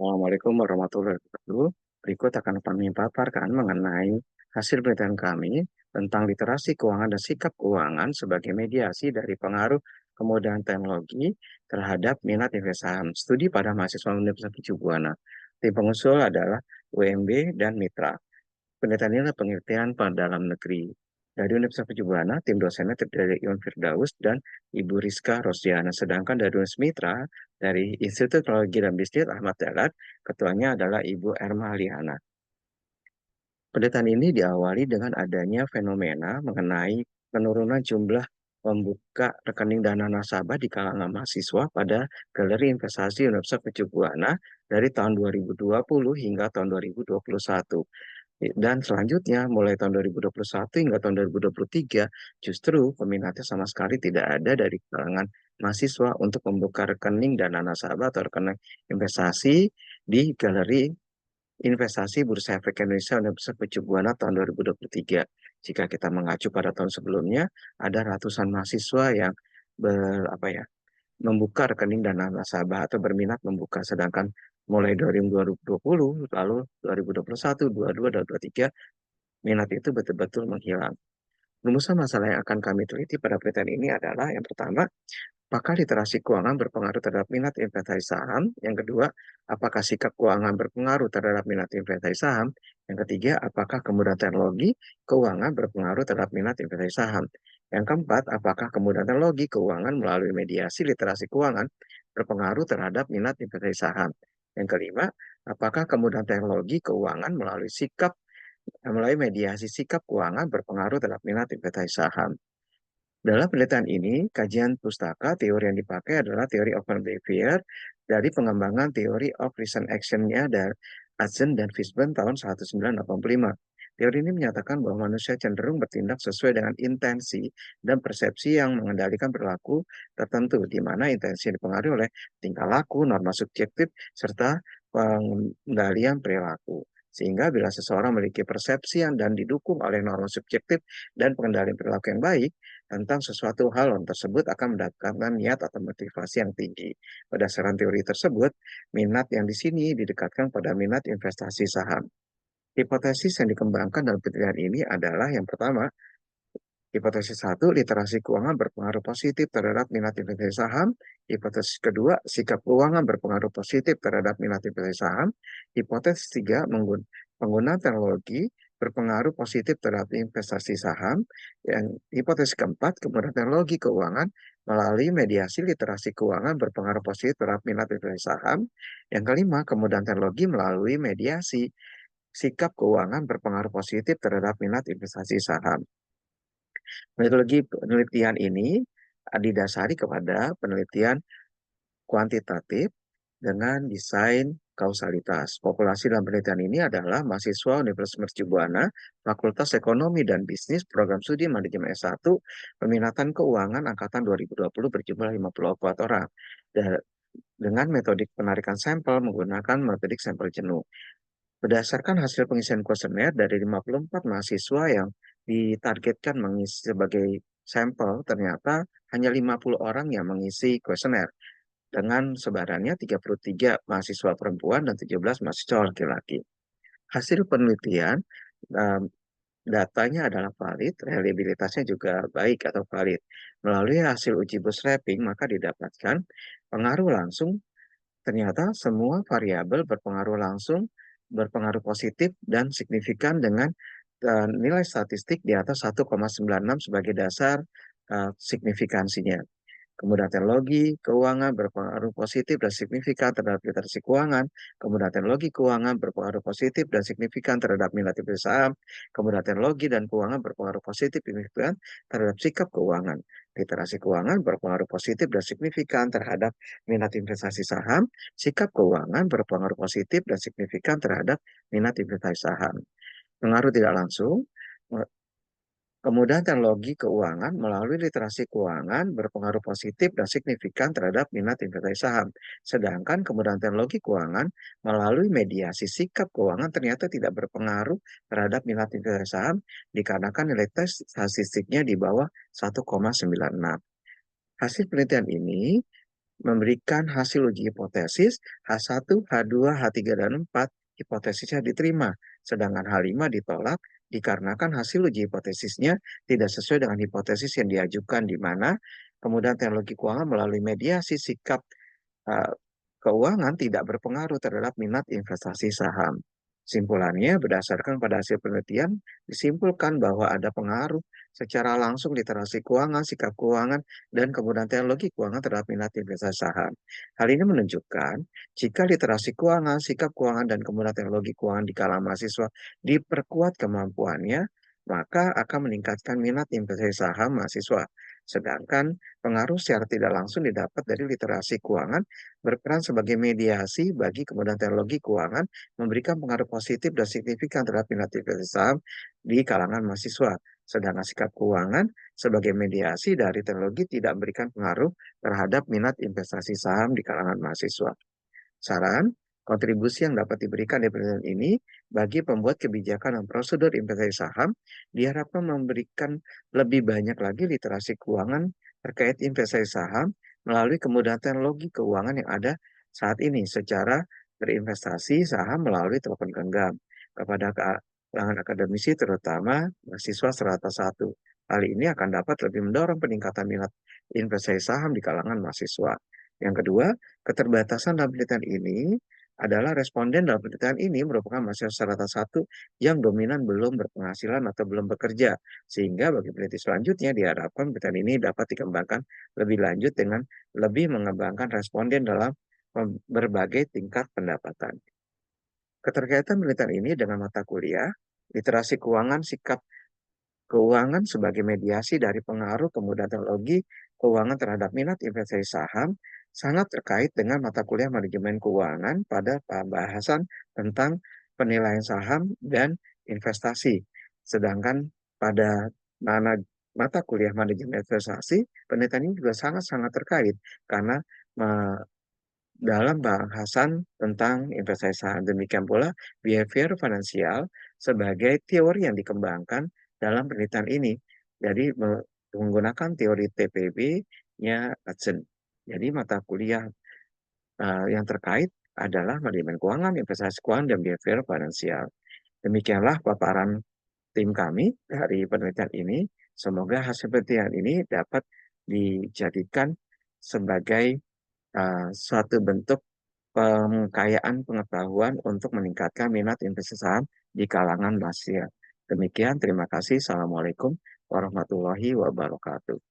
Assalamualaikum warahmatullahi wabarakatuh. Berikut akan kami paparkan mengenai hasil penelitian kami tentang literasi keuangan dan sikap keuangan sebagai mediasi dari pengaruh kemudahan teknologi terhadap minat investasi studi pada mahasiswa Universitas Mercu Buana. Tim pengusul adalah UMB dan Mitra. Penelitian ini adalah penelitian pada dalam negeri. Dari Universitas Mercu Buana, tim dosennya terdiri dari Iwan Firdaus dan Ibu Rizka Rosdiana. Sedangkan dari Universitas Mitra, dari Institut Teknologi dan Bisnis Ahmad Dahlan, ketuanya adalah Ibu Erma Liana. Penelitian ini diawali dengan adanya fenomena mengenai penurunan jumlah membuka rekening dana nasabah di kalangan mahasiswa pada Galeri Investasi Universitas Mercu Buana dari tahun 2020 hingga tahun 2021. Dan selanjutnya, mulai tahun 2021 hingga tahun 2023, justru peminatnya sama sekali tidak ada dari kalangan mahasiswa untuk membuka rekening dana nasabah atau rekening investasi di Galeri Investasi Bursa Efek Indonesia Universitas Mercu Buana tahun 2023. Jika kita mengacu pada tahun sebelumnya, ada ratusan mahasiswa yang apa ya, membuka rekening dana nasabah atau berminat membuka, sedangkan mulai dari 2020 lalu 2021, 22 dan 23 minat itu betul-betul menghilang. Rumusan masalah yang akan kami teliti pada penelitian ini adalah yang pertama, apakah literasi keuangan berpengaruh terhadap minat investasi saham? Yang kedua, apakah sikap keuangan berpengaruh terhadap minat investasi saham? Yang ketiga, apakah kemudahan teknologi keuangan berpengaruh terhadap minat investasi saham? Yang keempat, apakah kemudahan teknologi keuangan melalui mediasi literasi keuangan berpengaruh terhadap minat investasi saham? Yang kelima, apakah kemudahan teknologi keuangan melalui mediasi sikap keuangan berpengaruh terhadap minat investasi saham? Dalam penelitian ini, kajian pustaka, teori yang dipakai adalah teori of behavior dari pengembangan teori of recent action-nya dari Hudson dan Fishburne tahun 1985. Teori ini menyatakan bahwa manusia cenderung bertindak sesuai dengan intensi dan persepsi yang mengendalikan perilaku tertentu, di mana intensi dipengaruhi oleh tingkah laku, norma subjektif, serta pengendalian perilaku. Sehingga bila seseorang memiliki persepsi dan didukung oleh norma subjektif dan pengendalian perilaku yang baik, tentang sesuatu hal tersebut akan mendapatkan niat atau motivasi yang tinggi. Berdasarkan teori tersebut, minat yang di sini didekatkan pada minat investasi saham. Hipotesis yang dikembangkan dalam penelitian ini adalah yang pertama, hipotesis satu, literasi keuangan berpengaruh positif terhadap minat investasi saham. Hipotesis kedua, sikap keuangan berpengaruh positif terhadap minat investasi saham. Hipotesis tiga, penggunaan teknologi berpengaruh positif terhadap investasi saham. Yang hipotesis keempat, kemudahan teknologi keuangan melalui mediasi literasi keuangan berpengaruh positif terhadap minat investasi saham. Yang kelima, kemudahan teknologi melalui mediasi sikap keuangan berpengaruh positif terhadap minat investasi saham. Metodologi penelitian ini didasari kepada penelitian kuantitatif dengan desain kausalitas. Populasi dalam penelitian ini adalah mahasiswa Universitas Mercu Buana, Fakultas Ekonomi dan Bisnis, Program Studi Manajemen S1, Peminatan Keuangan Angkatan 2020 berjumlah 54 orang. Dengan metodik penarikan sampel menggunakan metodik sampel jenuh. Berdasarkan hasil pengisian kuesioner dari 54 mahasiswa yang ditargetkan mengisi sebagai sampel, ternyata hanya 50 orang yang mengisi kuesioner dengan sebarannya 33 mahasiswa perempuan dan 17 mahasiswa laki-laki. Hasil penelitian datanya adalah valid, reliabilitasnya juga baik atau valid. Melalui hasil uji bootstrapping, maka didapatkan pengaruh langsung. Ternyata semua variabel berpengaruh langsung, berpengaruh positif dan signifikan dengan nilai statistik di atas 1,96 sebagai dasar signifikansinya. Kemudahan teknologi keuangan berpengaruh positif dan signifikan terhadap literasi keuangan. Kemudahan teknologi keuangan berpengaruh positif dan signifikan terhadap minat investasi saham. Kemudahan teknologi dan keuangan berpengaruh positif dan signifikan terhadap sikap keuangan. Literasi keuangan berpengaruh positif dan signifikan terhadap minat investasi saham. Sikap keuangan berpengaruh positif dan signifikan terhadap minat investasi saham. Pengaruh tidak langsung, kemudahan teknologi keuangan melalui literasi keuangan berpengaruh positif dan signifikan terhadap minat investasi saham. Sedangkan kemudahan teknologi keuangan melalui mediasi sikap keuangan ternyata tidak berpengaruh terhadap minat investasi saham dikarenakan nilai tes statistiknya di bawah 1,96. Hasil penelitian ini memberikan hasil uji hipotesis H1, H2, H3, dan 4, hipotesisnya diterima. Sedangkan H5 ditolak dikarenakan hasil uji hipotesisnya tidak sesuai dengan hipotesis yang diajukan, di mana kemudian teknologi keuangan melalui mediasi sikap eh, keuangan tidak berpengaruh terhadap minat investasi saham. Simpulannya, berdasarkan pada hasil penelitian, disimpulkan bahwa ada pengaruh secara langsung literasi keuangan, sikap keuangan, dan kemudian teknologi keuangan terhadap minat investasi saham. Hal ini menunjukkan jika literasi keuangan, sikap keuangan, dan kemudian teknologi keuangan di kalangan mahasiswa diperkuat kemampuannya, maka akan meningkatkan minat investasi saham mahasiswa. Sedangkan pengaruh secara tidak langsung didapat dari literasi keuangan berperan sebagai mediasi bagi kemudahan teknologi keuangan, memberikan pengaruh positif dan signifikan terhadap minat investasi saham di kalangan mahasiswa. Sedangkan sikap keuangan sebagai mediasi dari teknologi tidak memberikan pengaruh terhadap minat investasi saham di kalangan mahasiswa. Saran, kontribusi yang dapat diberikan di penelitian ini bagi pembuat kebijakan dan prosedur investasi saham diharapkan memberikan lebih banyak lagi literasi keuangan terkait investasi saham melalui kemudahan teknologi keuangan yang ada saat ini secara berinvestasi saham melalui telepon genggam kepada kalangan akademisi terutama mahasiswa serata satu. Hal ini akan dapat lebih mendorong peningkatan minat investasi saham di kalangan mahasiswa. Yang kedua, keterbatasan dalam penelitian ini adalah responden dalam penelitian ini merupakan mahasiswa rata satu yang dominan belum berpenghasilan atau belum bekerja. Sehingga bagi peneliti selanjutnya diharapkan penelitian ini dapat dikembangkan lebih lanjut dengan lebih mengembangkan responden dalam berbagai tingkat pendapatan. Keterkaitan penelitian ini dengan mata kuliah, literasi keuangan, sikap keuangan sebagai mediasi dari pengaruh kemudahan teknologi keuangan terhadap minat investasi saham sangat terkait dengan mata kuliah manajemen keuangan pada pembahasan tentang penilaian saham dan investasi. Sedangkan pada mana mata kuliah manajemen investasi, penelitian ini juga sangat-sangat terkait karena dalam bahasan tentang investasi saham. Demikian pula behavior finansial sebagai teori yang dikembangkan dalam penelitian ini. Jadi menggunakan teori TPB-nya Hudson. Jadi mata kuliah yang terkait adalah manajemen keuangan, investasi keuangan, dan behavior finansial. Demikianlah paparan tim kami dari penelitian ini. Semoga hasil penelitian ini dapat dijadikan sebagai suatu bentuk pengkayaan pengetahuan untuk meningkatkan minat investasi saham di kalangan mahasiswa. Demikian, terima kasih. Assalamualaikum warahmatullahi wabarakatuh.